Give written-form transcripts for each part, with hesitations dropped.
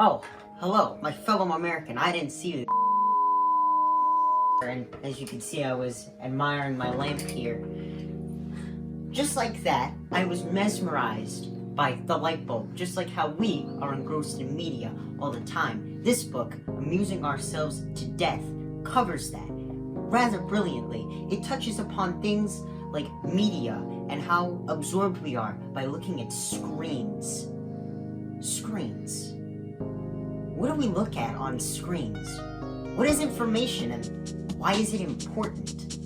Oh, hello, my fellow American. I didn't see you. And as you can see, I was admiring my lamp here. Just like that, I was mesmerized by the light bulb, just like how we are engrossed in media all the time. This book, Amusing Ourselves to Death, covers that rather brilliantly. It touches upon things like media and how absorbed we are by looking at screens. Screens. What do we look at on screens? What is information and why is it important?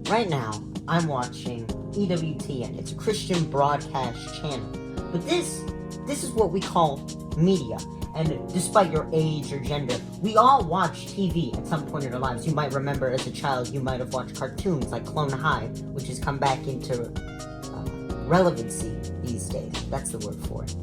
Right now, I'm watching EWTN. It's a Christian broadcast channel. But this is what we call media. And despite your age or gender, we all watch TV at some point in our lives. You might remember as a child, you might have watched cartoons like Clone High, which has come back into relevancy these days. That's the word for it.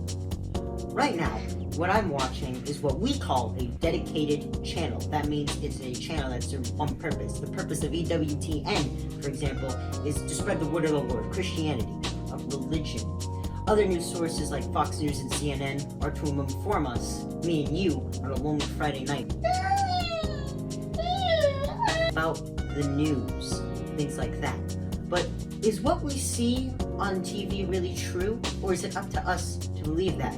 Right now, what I'm watching is what we call a dedicated channel. That means it's a channel that's served one purpose. The purpose of EWTN, for example, is to spread the word of the Lord, Christianity, of religion. Other news sources like Fox News and CNN are to inform us, me and you, on a lonely Friday night about the news, things like that. But is what we see on TV really true, or is it up to us to believe that?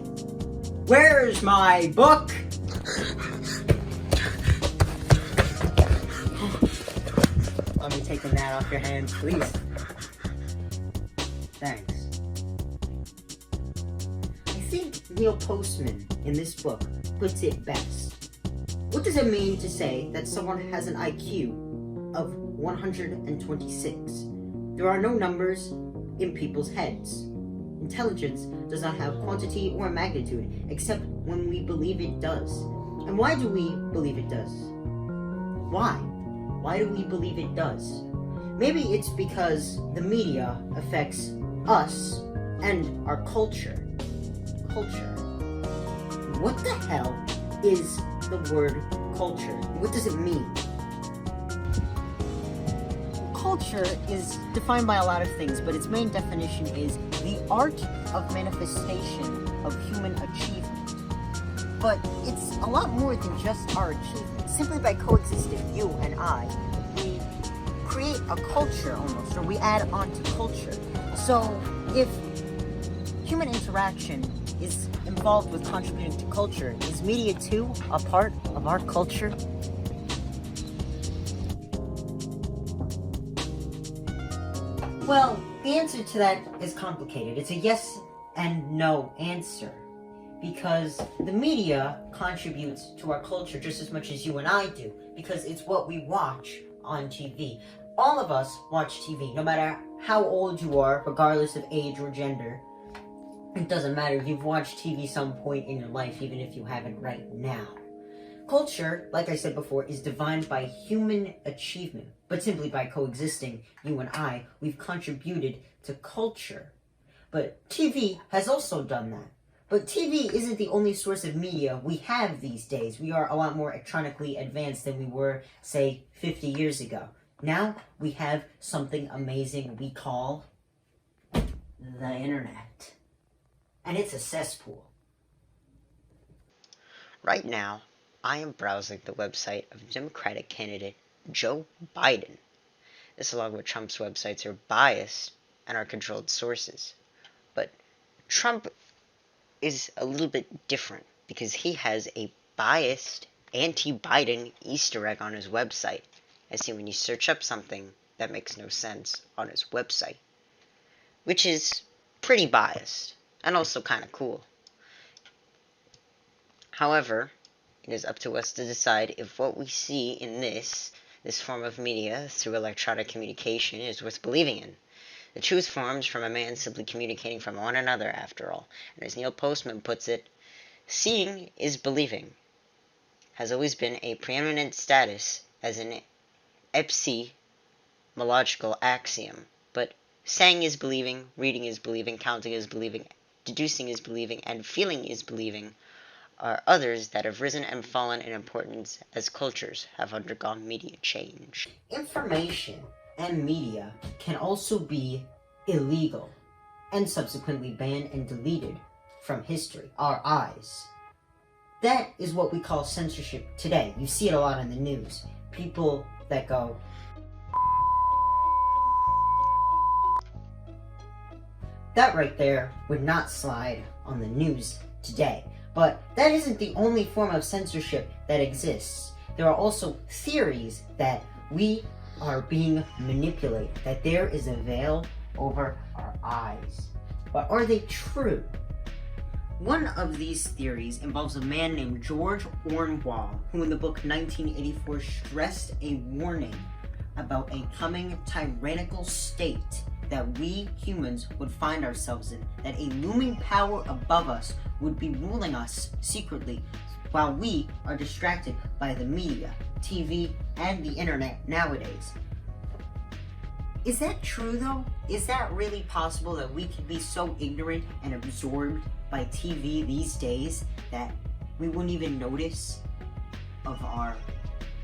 Where's my book? Let me take that off your hands, please. Thanks. I think Neil Postman in this book puts it best. What does it mean to say that someone has an IQ of 126? There are no numbers in people's heads. Intelligence does not have quantity or magnitude, except when we believe it does. And why do we believe it does? Why? Why do we believe it does? Maybe it's because the media affects us and our culture. Culture. What the hell is the word culture? What does it mean? Culture is defined by a lot of things, but its main definition is the art of manifestation of human achievement. But it's a lot more than just our achievement. Simply by coexisting, you and I, we create a culture almost, or we add on to culture. So if human interaction is involved with contributing to culture, is media too a part of our culture? Well, the answer to that is complicated. It's a yes and no answer. Because the media contributes to our culture just as much as you and I do. Because it's what we watch on TV. All of us watch TV, no matter how old you are, regardless of age or gender. It doesn't matter. You've watched TV some point in your life, even if you haven't right now. Culture, like I said before, is defined by human achievement. But simply by coexisting, you and I, we've contributed to culture. But TV has also done that. But TV isn't the only source of media we have these days. We are a lot more electronically advanced than we were, say, 50 years ago. Now, we have something amazing we call the internet. And it's a cesspool. Right now, I am browsing the website of Democratic candidate Joe Biden. This, along with Trump's websites, are biased and are controlled sources. But Trump is a little bit different because he has a biased anti-Biden Easter egg on his website. I see when you search up something that makes no sense on his website, which is pretty biased and also kind of cool. However, it is up to us to decide if what we see in this form of media through electronic communication is worth believing in. The truth forms from a man simply communicating from one another, after all. And as Neil Postman puts it, seeing is believing has always been a preeminent status as an epistemological axiom. But saying is believing, reading is believing, counting is believing, deducing is believing, and feeling is believing are others that have risen and fallen in importance as cultures have undergone media change. Information and media can also be illegal. and subsequently banned and deleted from history, our eyes. That is what we call censorship today. You see it a lot in the news. People that go, that right there would not slide on the news today. But that isn't the only form of censorship that exists. There are also theories that we are being manipulated, that there is a veil over our eyes. But are they true? One of these theories involves a man named George Orwell, who in the book 1984 stressed a warning about a coming tyrannical state that we humans would find ourselves in, that a looming power above us would be ruling us secretly while we are distracted by the media, TV, and the internet nowadays. Is that true though? Is that really possible that we could be so ignorant and absorbed by TV these days that we wouldn't even notice of our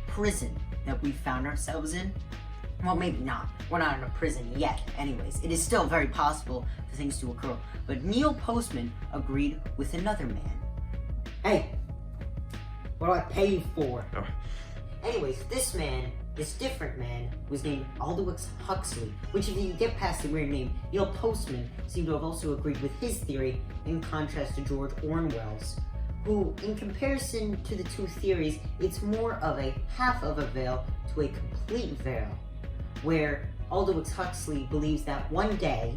prison that we found ourselves in? Well, maybe not. We're not in a prison yet. Anyways, it is still very possible for things to occur. But Neil Postman agreed with another man. Hey, what do I pay you for? Oh. Anyways, this different man, was named Aldous Huxley, which if you get past the weird name, Neil Postman seemed to have also agreed with his theory in contrast to George Orwell's, who, in comparison to the two theories, it's more of a half of a veil to a complete veil, where Aldous Huxley believes that one day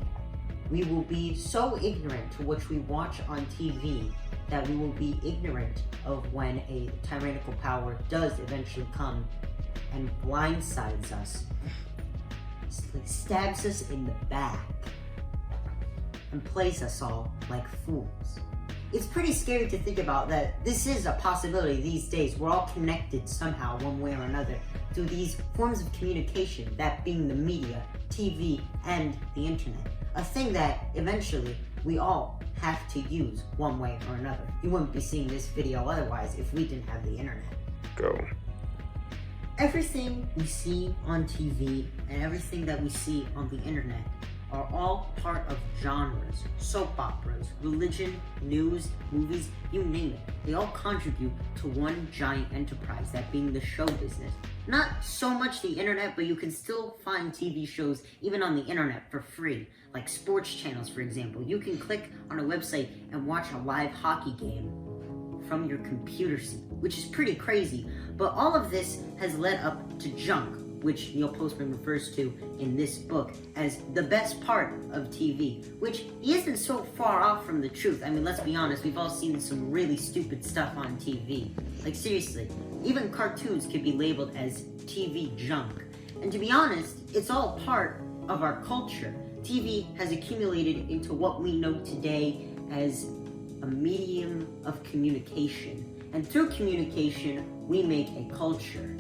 we will be so ignorant to what we watch on TV that we will be ignorant of when a tyrannical power does eventually come and blindsides us, stabs us in the back, and plays us all like fools. It's pretty scary to think about that this is a possibility these days. We're all connected somehow, one way or another, through these forms of communication, that being the media, TV, and the internet. A thing that eventually we all have to use one way or another. You wouldn't be seeing this video otherwise if we didn't have the internet. Go. Everything we see on TV and everything that we see on the internet are all part of genres, soap operas, religion, news, movies, you name it. They all contribute to one giant enterprise, that being the show business. Not so much the internet, but you can still find TV shows even on the internet for free, like sports channels, for example. You can click on a website and watch a live hockey game from your computer seat, which is pretty crazy. But all of this has led up to junk, which Neil Postman refers to in this book as the best part of TV, which he isn't so far off from the truth. I mean, let's be honest, we've all seen some really stupid stuff on TV. Like seriously, even cartoons could be labeled as TV junk. And to be honest, it's all part of our culture. TV has accumulated into what we know today as a medium of communication. And through communication, we make a culture,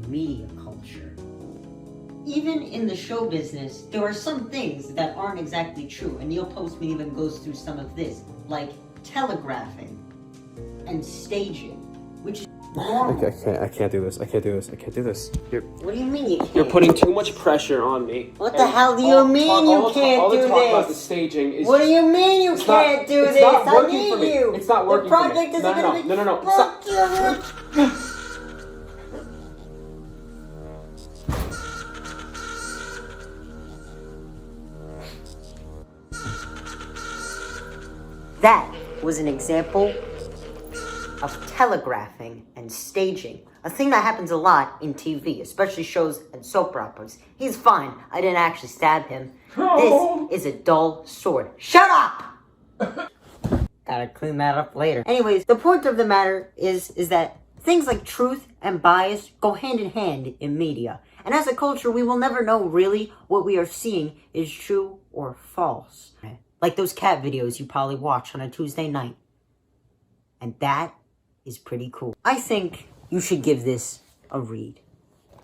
media culture. Even in the show business, there are some things that aren't exactly true, and Neil Postman even goes through some of this, like telegraphing and staging, which is normal. I can't do this. I can't do this. I can't do this. What do you mean you can't? You're putting too much pressure on me. What the hell do you mean you can't do this? All the talk about the staging is. What do you mean you can't do this? It's not working I need for me. you. It's not working for me. The project isn't gonna be. No. Stop. That was an example of telegraphing and staging. A thing that happens a lot in TV, especially shows and soap operas. He's fine. I didn't actually stab him. No. This is a dull sword. Shut up! Gotta clean that up later. Anyways, the point of the matter is that things like truth and bias go hand in hand in media. And as a culture, we will never know really what we are seeing is true or false. Like those cat videos you probably watch on a Tuesday night. And that is pretty cool. I think you should give this a read.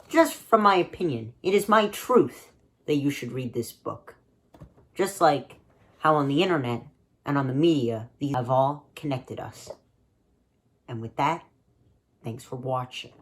Just from my opinion, it is my truth that you should read this book. Just like how on the internet and on the media, these have all connected us. And with that, thanks for watching.